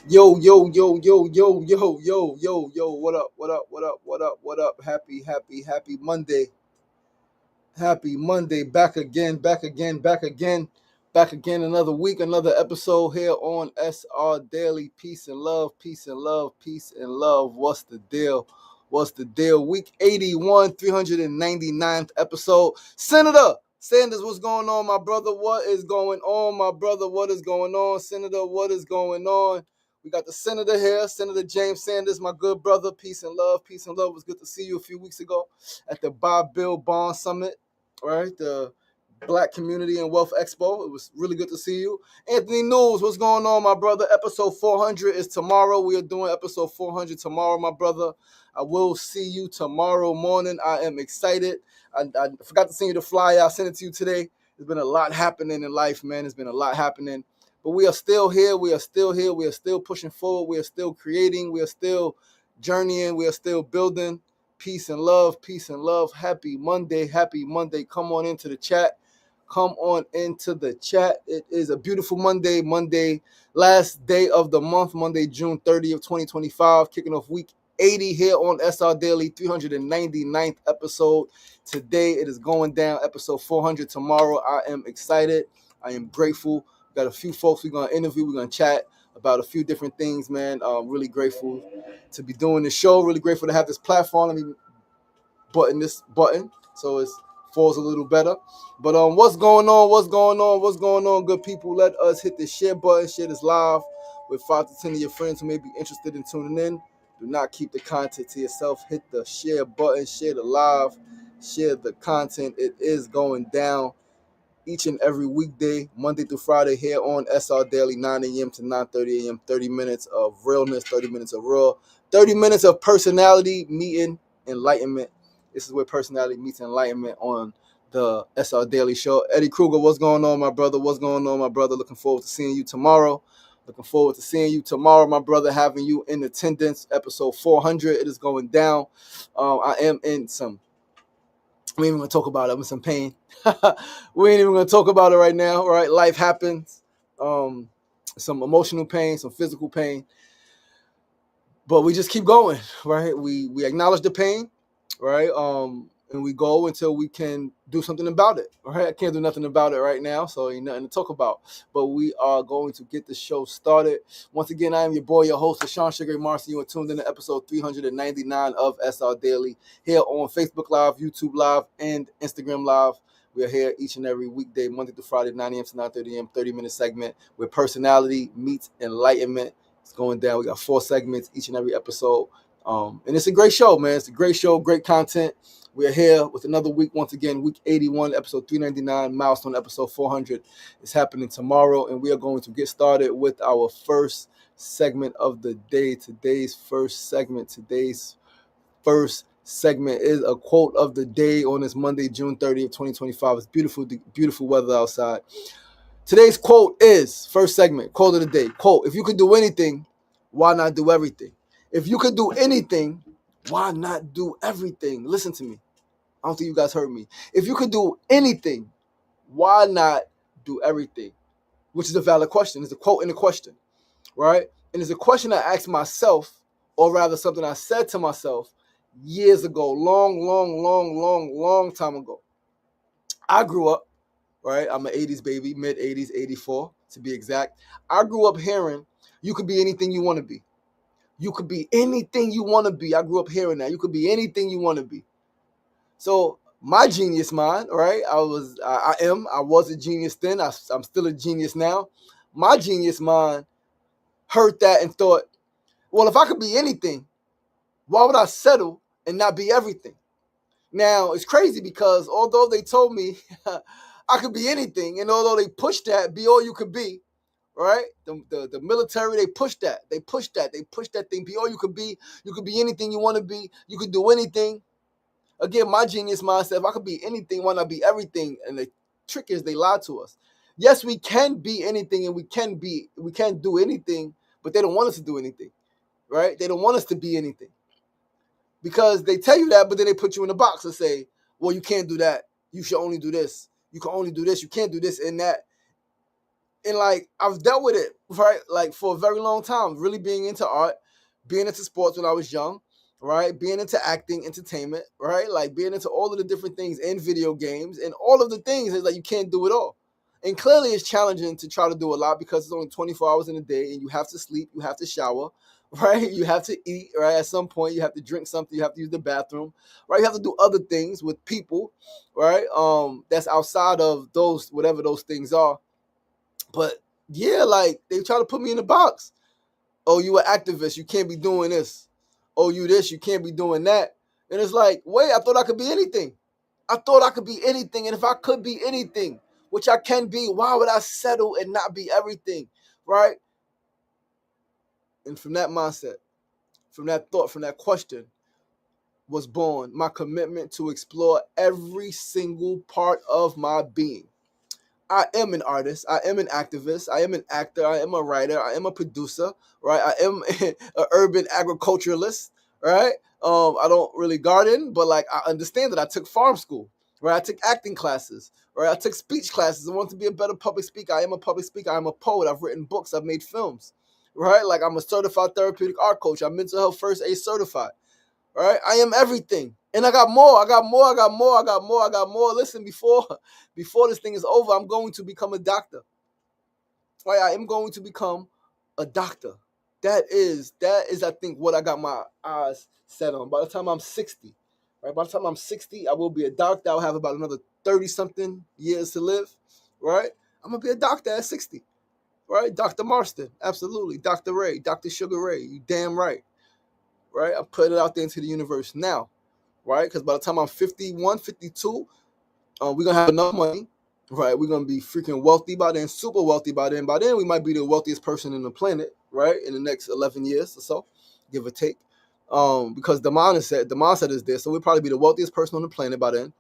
Yo, yo, yo, yo, yo, yo, yo, yo, yo, what up, what up, what up, what up, what up? Happy Monday. Happy Monday. Back again, back again, back again, back again. Another week, another episode here on SR Daily. Peace and love, peace and love, peace and love. What's the deal? What's the deal? Week 81, 399th episode. Senator Sanders, what's going on, my brother? What is going on, my brother? What is going on, Senator? What is going on? We got the senator here, Senator James Sanders, my good brother. Peace and love, peace and love. It was good to see you a few weeks ago at the Bob Bill Bond Summit, right? The Black Community and Wealth Expo. It was really good to see you. Anthony News, what's going on, my brother? Episode 400 is tomorrow. We are doing episode 400 tomorrow, my brother. I will see you tomorrow morning. I am excited. I forgot to send you the flyer. I'll send it to you today. There's been a lot happening in life, man. There's been a lot happening. But we are still here. We are still here. We are still pushing forward. We are still creating. We are still journeying. We are still building. Peace and love. Peace and love. Happy Monday. Happy Monday. Come on into the chat. Come on into the chat. It is a beautiful Monday. Monday, last day of the month. Monday, June 30th, 2025. Kicking off week 80 here on SR Daily, 399th episode. Today it is going down. Episode 400 tomorrow. I am excited. I am grateful. Got a few folks we're going to interview. We're going to chat about a few different things, man. Really grateful to be doing this show. Really grateful to have this platform. Let me button this button so it falls a little better. But what's going on? What's going on? What's going on, good people? Let us hit the share button. Share this live with 5 to 10 of your friends who may be interested in tuning in. Do not keep the content to yourself. Hit the share button. Share the live. Share the content. It is going down each and every weekday, Monday through Friday, here on SR Daily, 9 a.m. to 9:30 a.m. 30 minutes of realness, 30 minutes of real, 30 minutes of personality meeting enlightenment. This is where personality meets enlightenment on the SR Daily Show. Eddie Kruger, what's going on, my brother? What's going on, my brother? Looking forward to seeing you tomorrow. Looking forward to seeing you tomorrow, my brother, having you in attendance. Episode 400, it is going down. I am in some... We ain't even gonna talk about it. I'm in some pain. We ain't even gonna talk about it right now. Right? Life happens. Some emotional pain, some physical pain, but we just keep going. Right? We acknowledge the pain, right? And we go until we can do something about it. Right? I can't do nothing about it right now, so ain't nothing to talk about. But we are going to get the show started. Once again, I am your boy, your host, Sean Sugar Marcy. You are tuned in to episode 399 of SR Daily here on Facebook Live, YouTube Live, and Instagram Live. We are here each and every weekday, Monday through Friday, 9 a.m. to 9:30 a.m., 30-minute segment where personality meets enlightenment. It's going down. We got 4 segments each and every episode. And it's a great show, man. It's a great show, great content. We are here with another week, once again, week 81, episode 399, milestone episode 400 is happening tomorrow, and we are going to get started with our first segment of the day. Today's first segment is a quote of the day on this Monday, June 30th, 2025. It's beautiful weather outside. Today's quote is, first segment, quote of the day. Quote, if you could do anything, why not do everything? If you could do anything, why not do everything? Listen to me. I don't think you guys heard me. If you could do anything, why not do everything? Which is a valid question. It's a quote in a question, right? And it's a question I asked myself, or rather something I said to myself years ago, long time ago. I grew up, right? I'm an 80s baby, mid-80s, 84 to be exact. I grew up hearing, you could be anything you want to be. You could be anything you want to be. I grew up hearing that. You could be anything you want to be. So my genius mind, right? I was a genius then. I'm still a genius now. My genius mind heard that and thought, well, if I could be anything, why would I settle and not be everything? Now, it's crazy because although they told me I could be anything, and although they pushed that, be all you could be, right? The military, they pushed that. They pushed that thing, be all you could be. You could be anything you want to be. You could do anything. Again, my genius mind said, if I could be anything, why not be everything? And the trick is they lie to us. Yes, we can be anything and we can do anything, but they don't want us to do anything, right? They don't want us to be anything. Because they tell you that, but then they put you in a box and say, well, you can't do that. You should only do this. You can only do this. You can't do this and that. And like I've dealt with it, right? Like for a very long time, really being into art, being into sports when I was young, right? Being into acting, entertainment, right? Like being into all of the different things in video games and all of the things is like you can't do it all. And clearly it's challenging to try to do a lot because it's only 24 hours in a day and you have to sleep, you have to shower, right? You have to eat, right? At some point you have to drink something, you have to use the bathroom, right? You have to do other things with people, right? That's outside of those, whatever those things are. But yeah, like they try to put me in a box. Oh, you an activist, you can't be doing this. Oh, you this, you can't be doing that. And it's like, wait, I thought I could be anything. I thought I could be anything. And if I could be anything, which I can be, why would I settle and not be everything? Right? And from that mindset, from that thought, from that question was born my commitment to explore every single part of my being. I am an artist. I am an activist. I am an actor. I am a writer. I am a producer, right? I am an urban agriculturalist, right? I don't really garden, but like I understand that I took farm school, right? I took acting classes, right? I took speech classes. I want to be a better public speaker. I am a public speaker. I'm a poet. I've written books. I've made films, right? Like I'm a certified therapeutic art coach. I'm mental health first aid certified. Right? I am everything. And I got more. I got more. I got more. I got more. I got more. Listen, before this thing is over, I'm going to become a doctor. Right? I am going to become a doctor. That is, I think, what I got my eyes set on. By the time I'm 60, right? By the time I'm 60, I will be a doctor. I'll have about another 30-something years to live. Right? I'm gonna be a doctor at 60. Right? Dr. Marston. Absolutely. Dr. Ray. Dr. Sugar Ray. You damn right. Right? I put it out there into the universe now, right? Because by the time I'm 51, 52, we're going to have enough money, right? We're going to be freaking wealthy by then, super wealthy by then. By then, we might be the wealthiest person on the planet, right? In the next 11 years or so, give or take. Because the mindset is there. So we'll probably be the wealthiest person on the planet by then.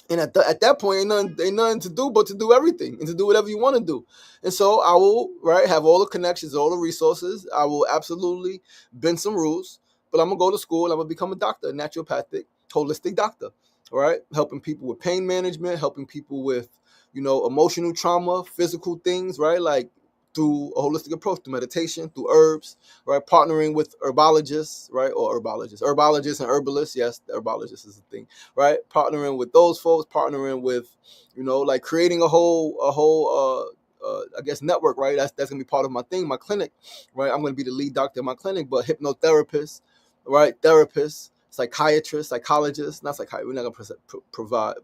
And at that point, ain't nothing to do but to do everything and to do whatever you want to do. And so I will, right, have all the connections, all the resources. I will absolutely bend some rules, but I'm going to go to school and I'm going to become a doctor, a naturopathic, holistic doctor, right? Helping people with pain management, helping people with, emotional trauma, physical things, right? Like through a holistic approach, through meditation, through herbs, right? Partnering with herbologists, right? Or herbologists and herbalists. Yes, the herbologist is a thing, right? Partnering with those folks, partnering with, like creating a whole, I guess network, right? That's gonna be part of my thing, my clinic, right? I'm gonna be the lead doctor in my clinic, but hypnotherapists, right? Therapists, psychiatrists, psychologists, not psychiatrists. We're not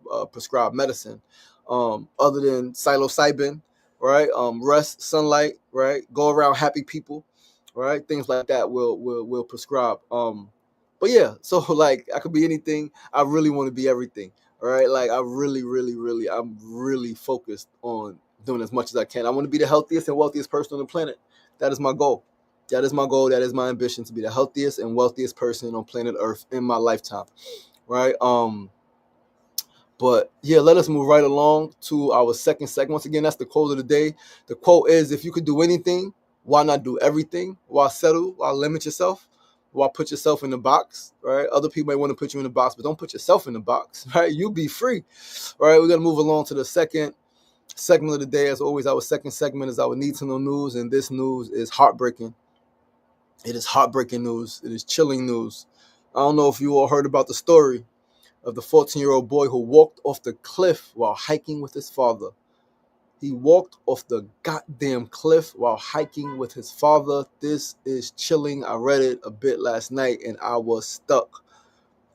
gonna prescribe medicine, other than psilocybin, right? Rest, sunlight, right? Go around happy people, right? Things like that will prescribe. But yeah, so like I could be anything. I really want to be everything. All right. Like I really, really, really, I'm really focused on doing as much as I can. I want to be the healthiest and wealthiest person on the planet. That is my goal. That is my goal. That is my ambition, to be the healthiest and wealthiest person on planet Earth in my lifetime. Right. But yeah, let us move right along to our second segment. Once again, that's the quote of the day. The quote is, if you could do anything, why not do everything? Why settle? Why limit yourself? Why put yourself in the box, right? Other people might want to put you in the box, but don't put yourself in the box, right? You be free, all right? We're going to move along to the second segment of the day. As always, our second segment is our Need to Know news, and this news is heartbreaking. It is heartbreaking news. It is chilling news. I don't know if you all heard about the story of the 14-year-old boy who walked off the cliff while hiking with his father. He walked off the goddamn cliff while hiking with his father. This is chilling. I read it a bit last night and I was stuck.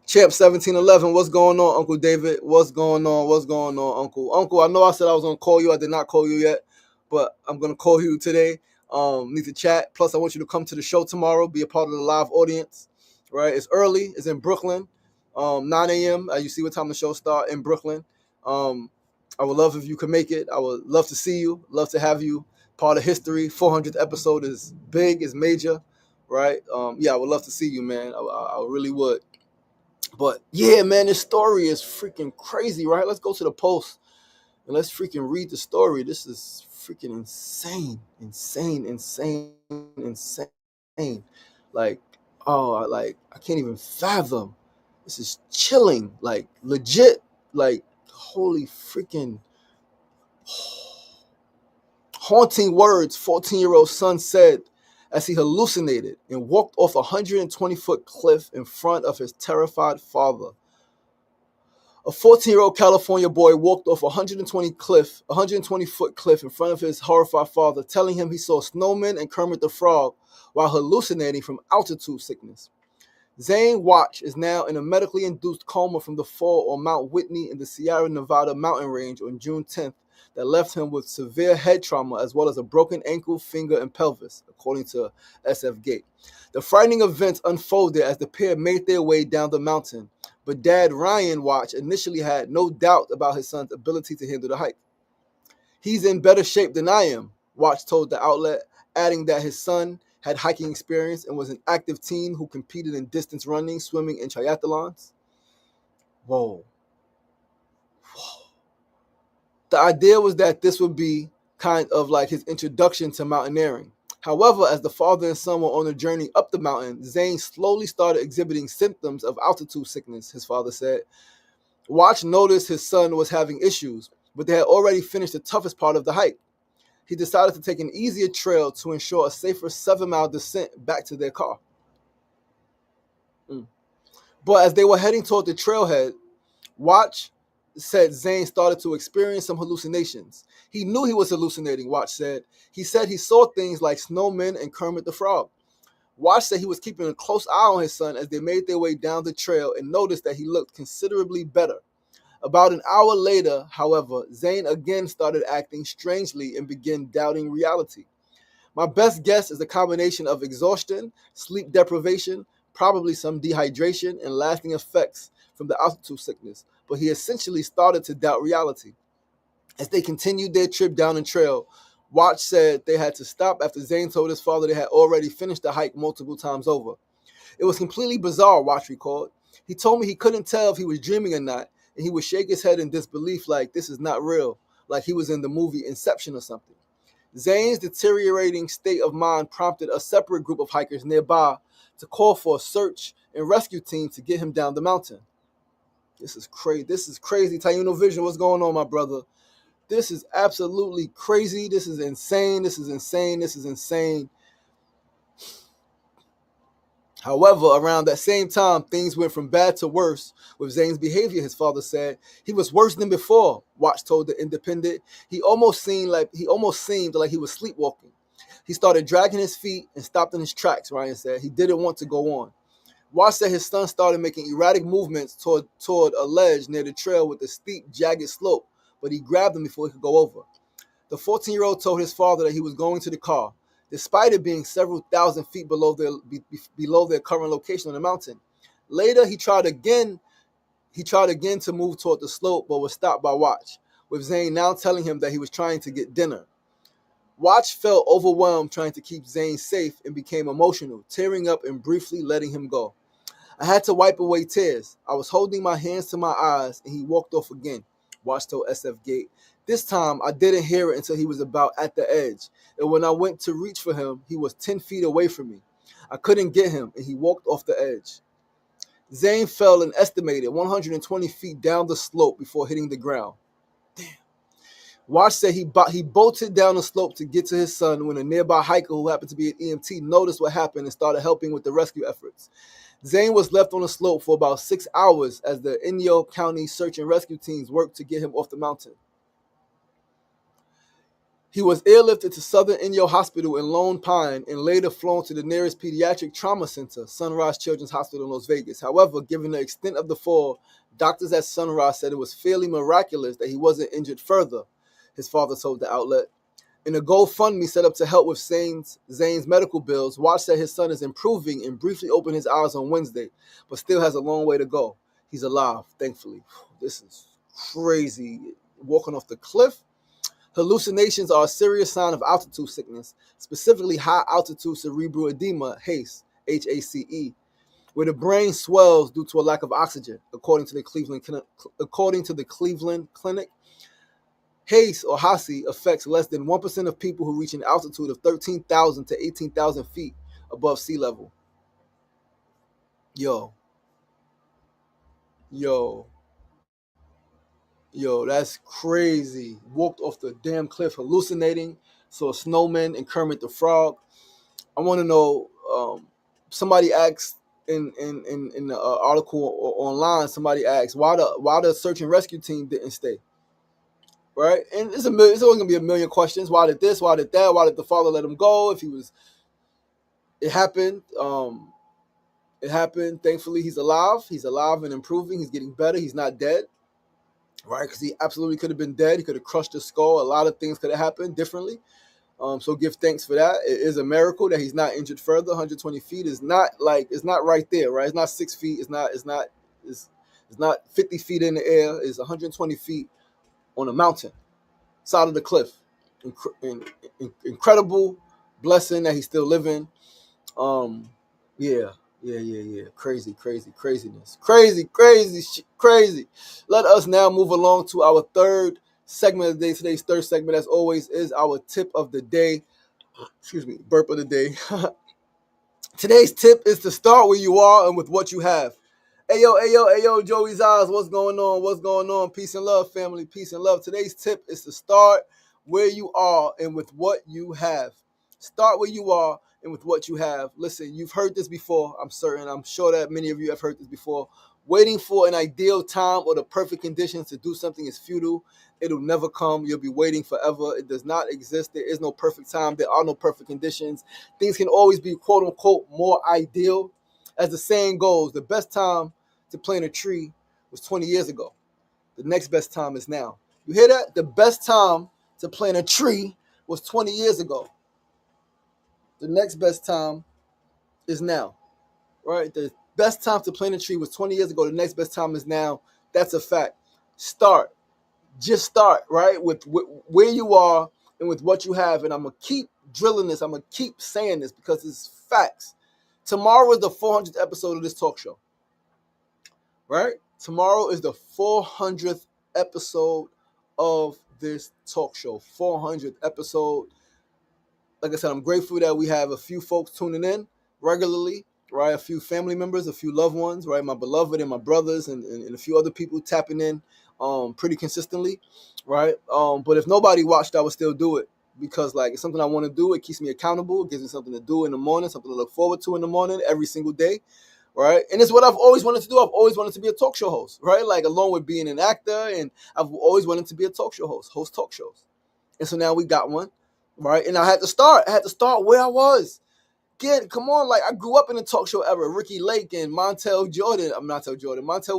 Champ 1711, what's going on, Uncle David? What's going on? What's going on, Uncle? Uncle, I know I said I was going to call you. I did not call you yet, but I'm going to call you today. Need to chat. Plus, I want you to come to the show tomorrow, be a part of the live audience, right? It's early. It's in Brooklyn, 9 a.m. You see what time the show start in Brooklyn. I would love if you could make it. I would love to see you. Love to have you part of history. 400th episode is big, is major, right? Yeah, I would love to see you, man. I really would. But yeah, man, this story is freaking crazy, right? Let's go to the post and let's freaking read the story. This is freaking insane, insane, insane, insane. Like, I can't even fathom. This is chilling, like legit, like holy freaking, Haunting words 14-year-old son said as he hallucinated and walked off a 120-foot cliff in front of his terrified father. A 14-year-old California boy walked off a 120-foot cliff in front of his horrified father, telling him he saw snowmen and Kermit the Frog while hallucinating from altitude sickness. Zane Watch is now in a medically induced coma from the fall on Mount Whitney in the Sierra Nevada mountain range on June 10th that left him with severe head trauma as well as a broken ankle, finger, and pelvis, according to SF Gate. The frightening events unfolded as the pair made their way down the mountain, but Dad Ryan Watch initially had no doubt about his son's ability to handle the hike. "He's in better shape than I am," Watch told the outlet, adding that his son had hiking experience and was an active teen who competed in distance running, swimming, and triathlons. Whoa. The idea was that this would be kind of like his introduction to mountaineering. However, as the father and son were on a journey up the mountain, Zane slowly started exhibiting symptoms of altitude sickness, his father said. Watch noticed his son was having issues, but they had already finished the toughest part of the hike. He decided to take an easier trail to ensure a safer 7-mile descent back to their car. But as they were heading toward the trailhead, Watch said Zane started to experience some hallucinations. He knew he was hallucinating, Watch said. He said he saw things like snowmen and Kermit the Frog. Watch said he was keeping a close eye on his son as they made their way down the trail and noticed that he looked considerably better. About an hour later, however, Zane again started acting strangely and began doubting reality. "My best guess is a combination of exhaustion, sleep deprivation, probably some dehydration, and lasting effects from the altitude sickness, but he essentially started to doubt reality." As they continued their trip down the trail, Watch said they had to stop after Zane told his father they had already finished the hike multiple times over. "It was completely bizarre," Watch recalled. "He told me he couldn't tell if he was dreaming or not, and he would shake his head in disbelief like this is not real, like he was in the movie Inception or something." Zane's deteriorating state of mind prompted a separate group of hikers nearby to call for a search and rescue team to get him down the mountain. This is crazy. This is crazy. Taino Vision, what's going on, my brother? This is absolutely crazy. This is insane. This is insane. This is insane. However, around that same time, things went from bad to worse with Zane's behavior, his father said. "He was worse than before," Watch told the Independent. He almost seemed like he was sleepwalking. "He started dragging his feet and stopped in his tracks," Ryan said. "He didn't want to go on." Watch said his son started making erratic movements toward a ledge near the trail with a steep, jagged slope, but he grabbed him before he could go over. The 14-year-old told his father that he was going to the car, despite it being several thousand feet below their current location on the mountain. Later, he tried again to move toward the slope, but was stopped by Watch, with Zane now telling him that he was trying to get dinner. Watch felt overwhelmed trying to keep Zane safe and became emotional, tearing up and briefly letting him go. "I had to wipe away tears. I was holding my hands to my eyes, and he walked off again," Watch told SF Gate. "This time, I didn't hear it until he was about at the edge, and when I went to reach for him, he was 10 feet away from me. I couldn't get him, and he walked off the edge." Zane fell an estimated 120 feet down the slope before hitting the ground. Damn. Watch said he bolted down the slope to get to his son when a nearby hiker who happened to be an EMT noticed what happened and started helping with the rescue efforts. Zane was left on the slope for about 6 hours as the Inyo County search and rescue teams worked to get him off the mountain. He was airlifted to Southern Inyo Hospital in Lone Pine and later flown to the nearest pediatric trauma center, Sunrise Children's Hospital in Las Vegas. However, given the extent of the fall, doctors at Sunrise said it was fairly miraculous that he wasn't injured further, his father told the outlet. In a GoFundMe set up to help with Zane's medical bills, Watch said his son is improving and briefly opened his eyes on Wednesday, but still has a long way to go. He's alive, thankfully. This is crazy. Walking off the cliff. Hallucinations are a serious sign of altitude sickness, specifically high-altitude cerebral edema, HACE, H-A-C-E, where the brain swells due to a lack of oxygen, according to the Cleveland Clinic. HACE or HACI affects less than 1% of people who reach an altitude of 13,000 to 18,000 feet above sea level. Yo, that's crazy. Walked off the damn cliff hallucinating, So a snowman and Kermit the Frog. I want to know. Somebody asked in the article online. Somebody asked why the search and rescue team didn't stay. Right, and it's always gonna be a million questions. Why did this? Why did that? Why did the father let him go? If he was, it happened. It happened. Thankfully, he's alive. He's alive and improving. He's getting better. He's not dead. Right, because he absolutely could have been dead. He could have crushed his skull. A lot of things could have happened differently. So give thanks for that. It is a miracle that he's not injured further. 120 feet is not like, it's not right there, right? It's not 6 feet. It's not 50 feet in the air. It's 120 feet on a mountain, side of the cliff. Incredible blessing that he's still living. Yeah. Craziness. Crazy. Let us now move along to our third segment of the day. Today's third segment, as always, is our tip of the day. Excuse me, burp of the day. Today's tip is to start where you are and with what you have. Ayo, Joey's Eyes, what's going on? What's going on? Peace and love, family. Peace and love. Today's tip is to start where you are and with what you have. Start where you are and with what you have. Listen, you've heard this before, I'm certain. I'm sure that many of you have heard this before. Waiting for an ideal time or the perfect conditions to do something is futile. It'll never come. You'll be waiting forever. It does not exist. There is no perfect time. There are no perfect conditions. Things can always be, quote unquote, more ideal. As the saying goes, the best time to plant a tree was 20 years ago. The next best time is now. You hear that? The best time to plant a tree was 20 years ago. The next best time is now. Right? The best time to plant a tree was 20 years ago. The next best time is now. That's a fact. Start. Just start, right? With where you are and with what you have. And I'm going to keep drilling this. I'm going to keep saying this because it's facts. Tomorrow is the 400th episode of this talk show. Right? Tomorrow is the 400th episode of this talk show. 400th episode. Like I said, I'm grateful that we have a few folks tuning in regularly, right? A few family members, a few loved ones, right? My beloved and my brothers and a few other people tapping in pretty consistently, right? But if nobody watched, I would still do it because like it's something I want to do. It keeps me accountable. It gives me something to do in the morning, something to look forward to in the morning every single day, right? And it's what I've always wanted to do. I've always wanted to be a talk show host, right? Like along with being an actor, and I've always wanted to be a talk show host talk shows. And so now we got one. Right, and I had to start where I was. Come on, like I grew up in the talk show era. Ricky Lake and Montel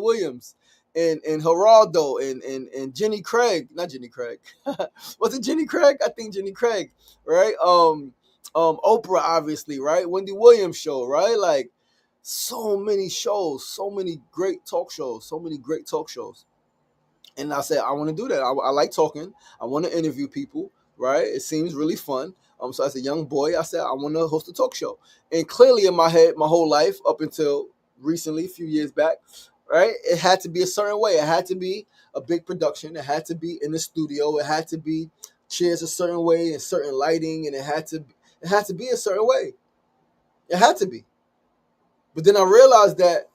Williams, and Geraldo and Jenny Craig, not Jenny Craig. Was it Jenny Craig? I think Jenny Craig, right? Oprah, obviously, right? Wendy Williams show, right? Like so many shows, so many great talk shows. And I said, I want to do that. I like talking. I want to interview people, right? It seems really fun. So as a young boy, I said, I want to host a talk show. And clearly in my head, my whole life, up until recently, a few years back, right? It had to be a certain way. It had to be a big production. It had to be in the studio. It had to be chairs a certain way and certain lighting. And it had to be a certain way. It had to be. But then I realized that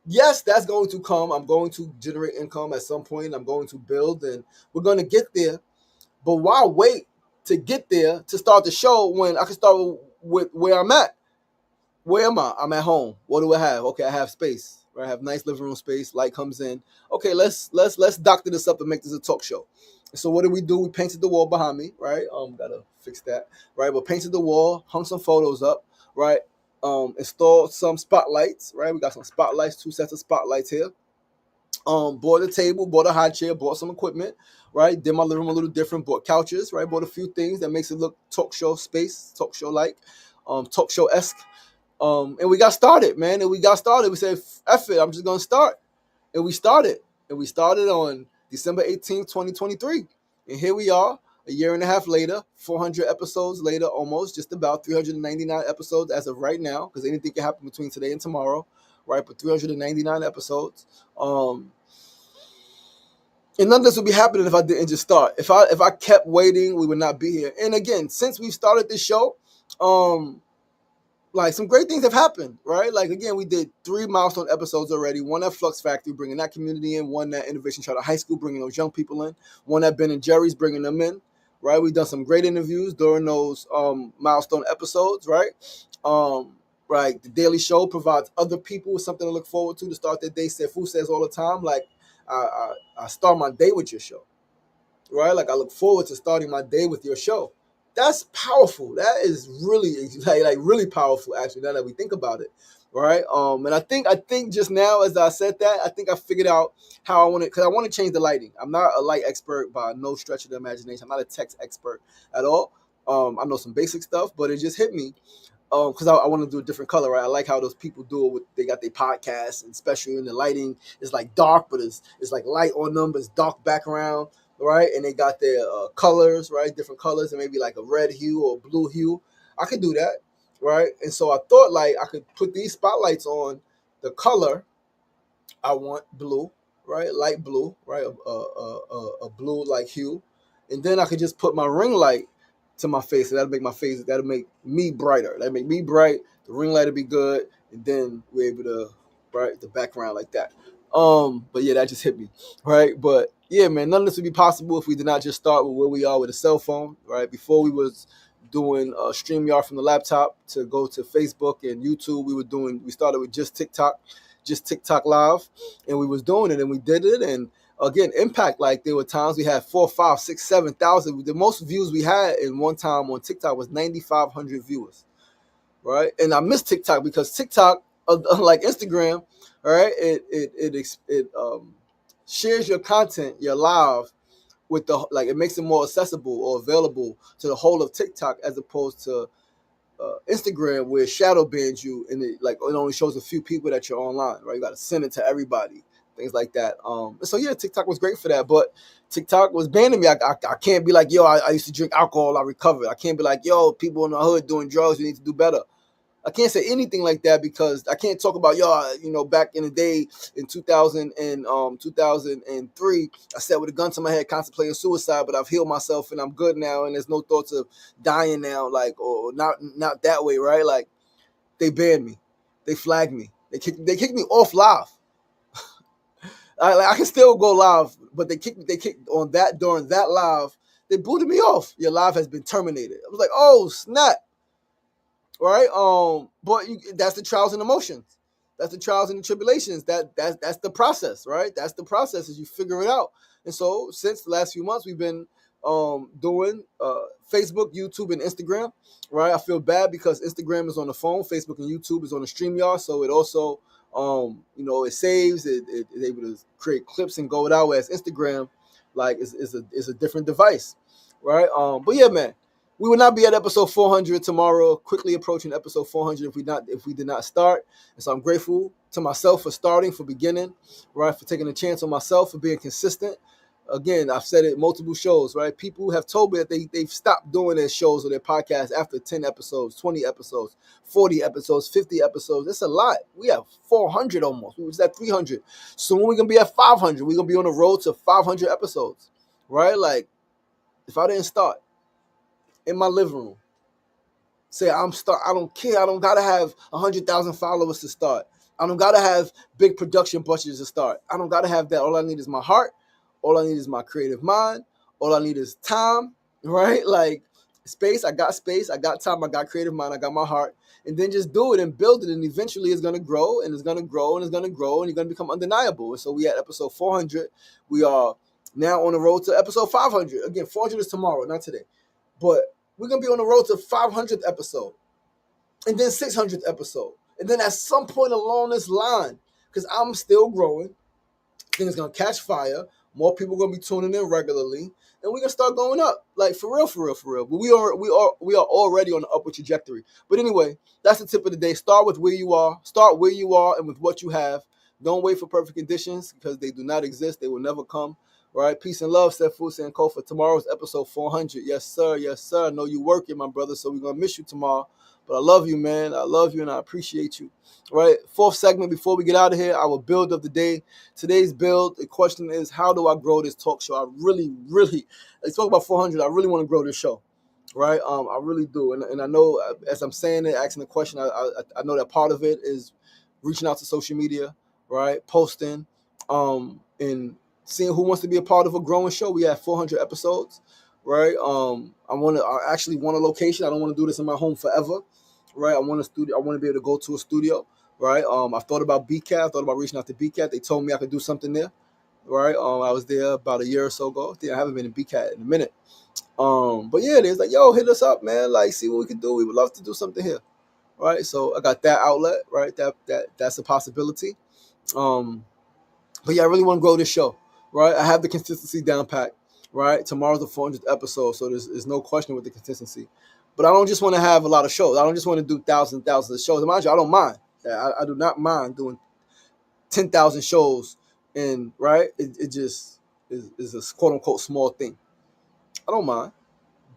yes, that's going to come. I'm going to generate income at some point. I'm going to build and we're going to get there. But why wait to get there to start the show when I can start with where I'm at? Where am I? I'm at home. What do I have? Okay, I have space. Right? I have nice living room space. Light comes in. Okay, let's doctor this up and make this a talk show. So what did we do? We painted the wall behind me, right? Gotta fix that, right? But painted the wall, hung some photos up, right? Installed some spotlights, right? We got some spotlights, 2 sets of spotlights here. Bought a table, bought a high chair, bought some equipment, right? Did my living room a little different, bought couches, right? Bought a few things that makes it look talk show space, talk show like, talk show esque. And we got started, man. We said, F it, I'm just gonna start. And we started. On December 18th, 2023. And here we are, a year and a half later, 400 episodes later, almost, just about 399 episodes as of right now, because anything can happen between today and tomorrow, right? But 399 episodes. And none of this would be happening if I didn't just start. If I kept waiting, we would not be here. And again, since we've started this show, like some great things have happened, right? Like again, we did 3 milestone episodes already. One at Flux Factory, bringing that community in. One at Innovation Charter High School, bringing those young people in. One at Ben and Jerry's, bringing them in, right? We've done some great interviews during those milestone episodes, right? Right. The Daily Show provides other people with something to look forward to start their day. Fu says all the time, like, I start my day with your show, right? Like, I look forward to starting my day with your show. That's powerful. That is really like really powerful, actually, now that we think about it, right? And I think just now, as I said that, I think I figured out how I want to, because I want to change the lighting. I'm not a light expert by no stretch of the imagination. I'm not a text expert at all. I know some basic stuff, but it just hit me because I want to do a different color, right? I like how those people do it with, they got their podcasts, and especially in the lighting, it's like dark, but it's like light on them, but it's dark background, right? And they got their colors, right? Different colors, and maybe like a red hue or blue hue. I could do that, right? And so I thought, like, I could put these spotlights on the color I want, blue, right? Light blue, right? A blue like hue, and then I could just put my ring light to my face, and that'll make me brighter. That'll make me bright. The ring light will be good, and then we're able to bright the background like that. But yeah, that just hit me, right? But yeah, man, none of this would be possible if we did not just start with where we are with a cell phone, right? Before we was doing StreamYard from the laptop to go to Facebook and YouTube, we started with just TikTok live, and we was doing it, and we did it, and again, impact, like, there were times we had 4, 5, 6, 7,000. The most views we had in one time on TikTok was 9,500 viewers, right? And I miss TikTok because TikTok, like Instagram, right, it shares your content, your live, with the, like, it makes it more accessible or available to the whole of TikTok, as opposed to Instagram, where it shadow bans you, and it only shows a few people that you're online, right? You got to send it to everybody, things like that. So yeah, TikTok was great for that, but TikTok was banning me. I can't be like, yo, I used to drink alcohol, I recovered. I can't be like, yo, people in the hood doing drugs, you need to do better. I can't say anything like that, because I can't talk about, back in the day in 2003, I sat with a gun to my head contemplating suicide, but I've healed myself and I'm good now, and there's no thoughts of dying now, like, or not that way, right? Like, they banned me, they flagged me, they kicked me off live. I can still go live, but they kicked on that, during that live, they booted me off. Your live has been terminated. I was like, oh snap. Right? But that's the trials and emotions. That's the trials and the tribulations. That's the process, right? That's the process, as you figure it out. And so, since the last few months, we've been doing Facebook, YouTube, and Instagram, right? I feel bad because Instagram is on the phone, Facebook and YouTube is on the StreamYard, so it also it saves, it is able to create clips and go it out, whereas Instagram, like, is a different device, right? But yeah, man, we would not be at episode 400 tomorrow, quickly approaching episode 400 if we did not start. And so I'm grateful to myself for starting, for beginning, right? For taking a chance on myself, for being consistent. Again, I've said it multiple shows, right? People have told me that they've stopped doing their shows or their podcasts after 10 episodes, 20 episodes, 40 episodes, 50 episodes. That's a lot. We have 400 almost. We was at 300. Soon we're going to be at 500. We're going to be on the road to 500 episodes, right? Like, if I didn't start in my living room, say I don't care. I don't gotta have 100,000 followers to start. I don't gotta have big production budgets to start. I don't gotta have that. All I need is my heart. All I need is my creative mind. All I need is time, right? Like, space. I got time. I got creative mind. I got my heart. And then just do it and build it, and eventually it's gonna grow, and it's gonna grow, and it's gonna grow, and you're gonna become undeniable. And so we at episode 400. We are now on the road to episode 500. Again, 400 is tomorrow, not today. But we're going to be on the road to 500th episode, and then 600th episode. And then at some point along this line, because I'm still growing, things going to catch fire. More people are going to be tuning in regularly, and we're going to start going up. Like, for real, for real, for real. But we are already on the upward trajectory. But anyway, that's the tip of the day. Start with where you are. Start where you are and with what you have. Don't wait for perfect conditions, because they do not exist. They will never come. All right, peace and love, Seth Fusa and Co. For tomorrow's episode 400. Yes, sir. Yes, sir. I know you working, my brother, so we're going to miss you tomorrow. But I love you, man. I love you, and I appreciate you. All right, fourth segment before we get out of here, our build of the day. Today's build, the question is, how do I grow this talk show? I really, let's talk about 400. I really want to grow this show, right? I really do. And I know, as I'm saying it, asking the question, I know that part of it is reaching out to social media, right? Posting, and seeing who wants to be a part of a growing show. We have 400 episodes, right? I actually want a location. I don't want to do this in my home forever, right? I want a studio. I want to be able to go to a studio, right? I thought about BCAT. I thought about reaching out to BCAT. They told me I could do something there, right? I was there about a year or so ago. I haven't been in BCAT in a minute. But yeah, they was like, yo, hit us up, man. Like, see what we can do. We would love to do something here, right? So I got that outlet, right? That's a possibility. Um, but yeah, I really want to grow this show, right? I have the consistency down pat, right? Tomorrow's the 400th episode, so there's no question with the consistency. But I don't just want to have a lot of shows. I don't just want to do thousands of shows. Mind you, I don't mind. I do not mind doing 10,000 shows, and right, it just is a quote unquote small thing. I don't mind,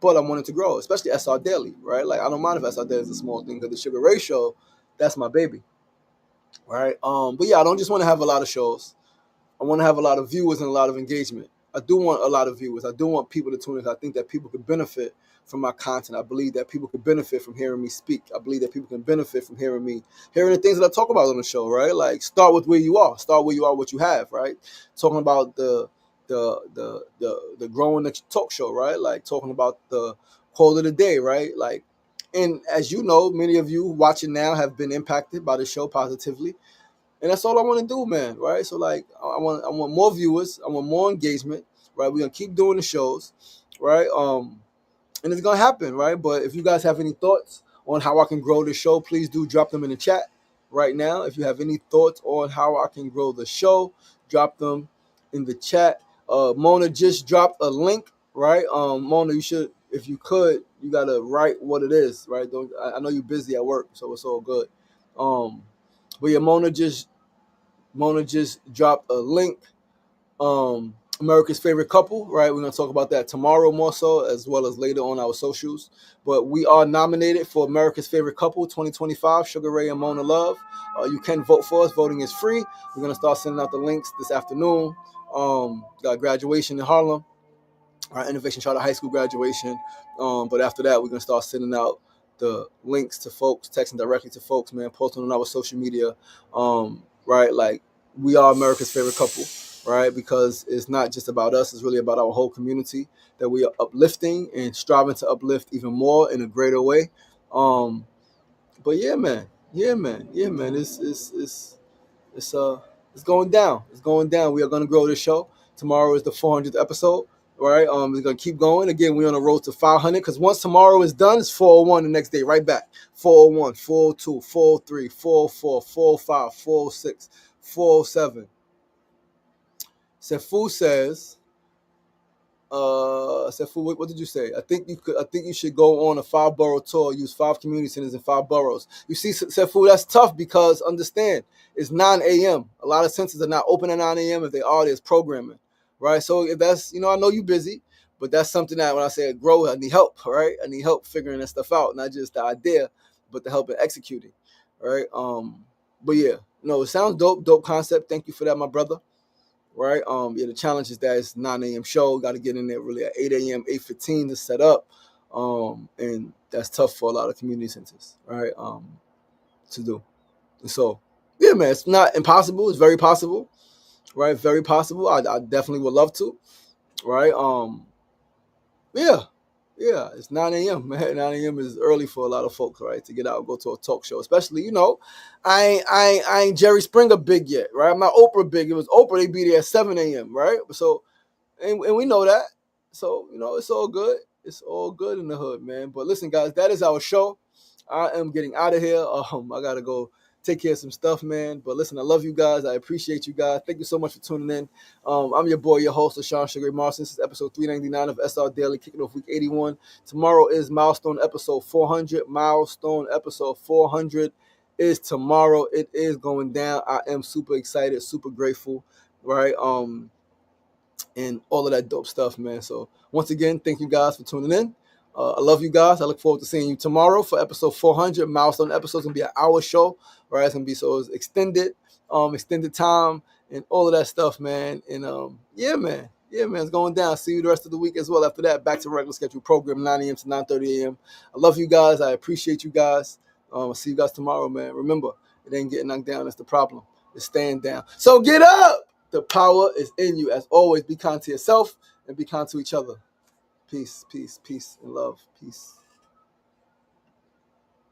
but I want it to grow, especially SRDaily, right? Like I don't mind if SRDaily is a small thing because the Sugar Ray Show, that's my baby, right? But yeah, I don't just want to have a lot of shows. I want to have a lot of viewers and a lot of engagement. I do want a lot of viewers. I do want people to tune in. I think that people could benefit from my content. I believe that people could benefit from hearing me speak. I believe that people can benefit from hearing the things that I talk about on the show, right? Like start with where you are. Start where you are, what you have, right? Talking about the growing the talk show, right? Like talking about the quote of the day, right? Like, and as you know, many of you watching now have been impacted by the show positively. And that's all I want to do, man. Right? So like, I want more viewers. I want more engagement. Right? We're gonna keep doing the shows. Right? And it's gonna happen. Right? But if you guys have any thoughts on how I can grow the show, please do drop them in the chat right now. If you have any thoughts on how I can grow the show, drop them in the chat. Mona just dropped a link. Right? Mona, you should, if you could, you gotta write what it is. Right? I know you're busy at work, so it's all good. But yeah, Mona just dropped a link. America's favorite couple, right? We're gonna talk about that tomorrow more so, as well as later on our socials. But we are nominated for America's favorite couple 2025, Sugar Ray and Mona Love. You can vote for us. Voting is free. We're gonna start sending out the links this afternoon. Got graduation in Harlem, our Innovation Charter High School graduation. But after that, we're gonna start sending out the links to folks, texting directly to folks, man, posting on our social media. Right, like we are America's favorite couple, right? Because it's not just about us; it's really about our whole community that we are uplifting and striving to uplift even more in a greater way. Um, but yeah, man. It's it's going down. It's going down. We are gonna grow this show. Tomorrow is the 400th episode. Right. We're gonna keep going. Again, we're on the road to 500 because once tomorrow is done, it's 401 the next day, right back. 401, 402, 403, 404, 405, 406, 407. Sefu says, Sefu, what did you say? I think you should go on a 5-borough tour, use 5 community centers in 5 boroughs. You see, Sefu, that's tough because understand it's 9 a.m. A lot of centers are not open at 9 a.m. If they are, there's programming, right? So if that's, I know you're busy, but that's something that when I say grow, I need help, right? I need help figuring that stuff out, not just the idea, but the help in executing, right? But yeah, no, it sounds dope concept. Thank you for that, my brother. Right. Yeah, the challenge is that it's 9 a.m. show. Got to get in there really at 8 a.m., 8:15 to set up. And that's tough for a lot of community centers, right? To do. And so, yeah, man, it's not impossible. It's very possible, right? Very possible. I definitely would love to, right? Yeah, yeah, it's 9 a.m. Man, 9 a.m. is early for a lot of folks, right? To get out and go to a talk show, especially, I ain't Jerry Springer big yet, right? I'm not Oprah big. It was Oprah, they be there at 7 a.m., right? So, and we know that. So, it's all good. It's all good in the hood, man. But listen, guys, that is our show. I am getting out of here. I got to go take care of some stuff, man. But listen, I love you guys. I appreciate you guys. Thank you so much for tuning in. I'm your boy, your host, LaShawn Sugar Marson. This is episode 399 of SR Daily, kicking off week 81. Tomorrow is milestone episode 400. Milestone episode 400 is tomorrow. It is going down. I am super excited, super grateful, right? And all of that dope stuff, man. So once again, thank you guys for tuning in. I love you guys. I look forward to seeing you tomorrow for episode 400. Milestone episode is gonna be an hour show, right? It's gonna be so it's extended time and all of that stuff, man. And yeah, man, it's going down. See you the rest of the week as well. After that, back to regular schedule program, 9 a.m. to 9:30 a.m. I love you guys. I appreciate you guys. I'll see you guys tomorrow, man. Remember, it ain't getting knocked down. That's the problem. It's staying down. So get up. The power is in you. As always, be kind to yourself and be kind to each other. Peace, peace, peace, and love. Peace.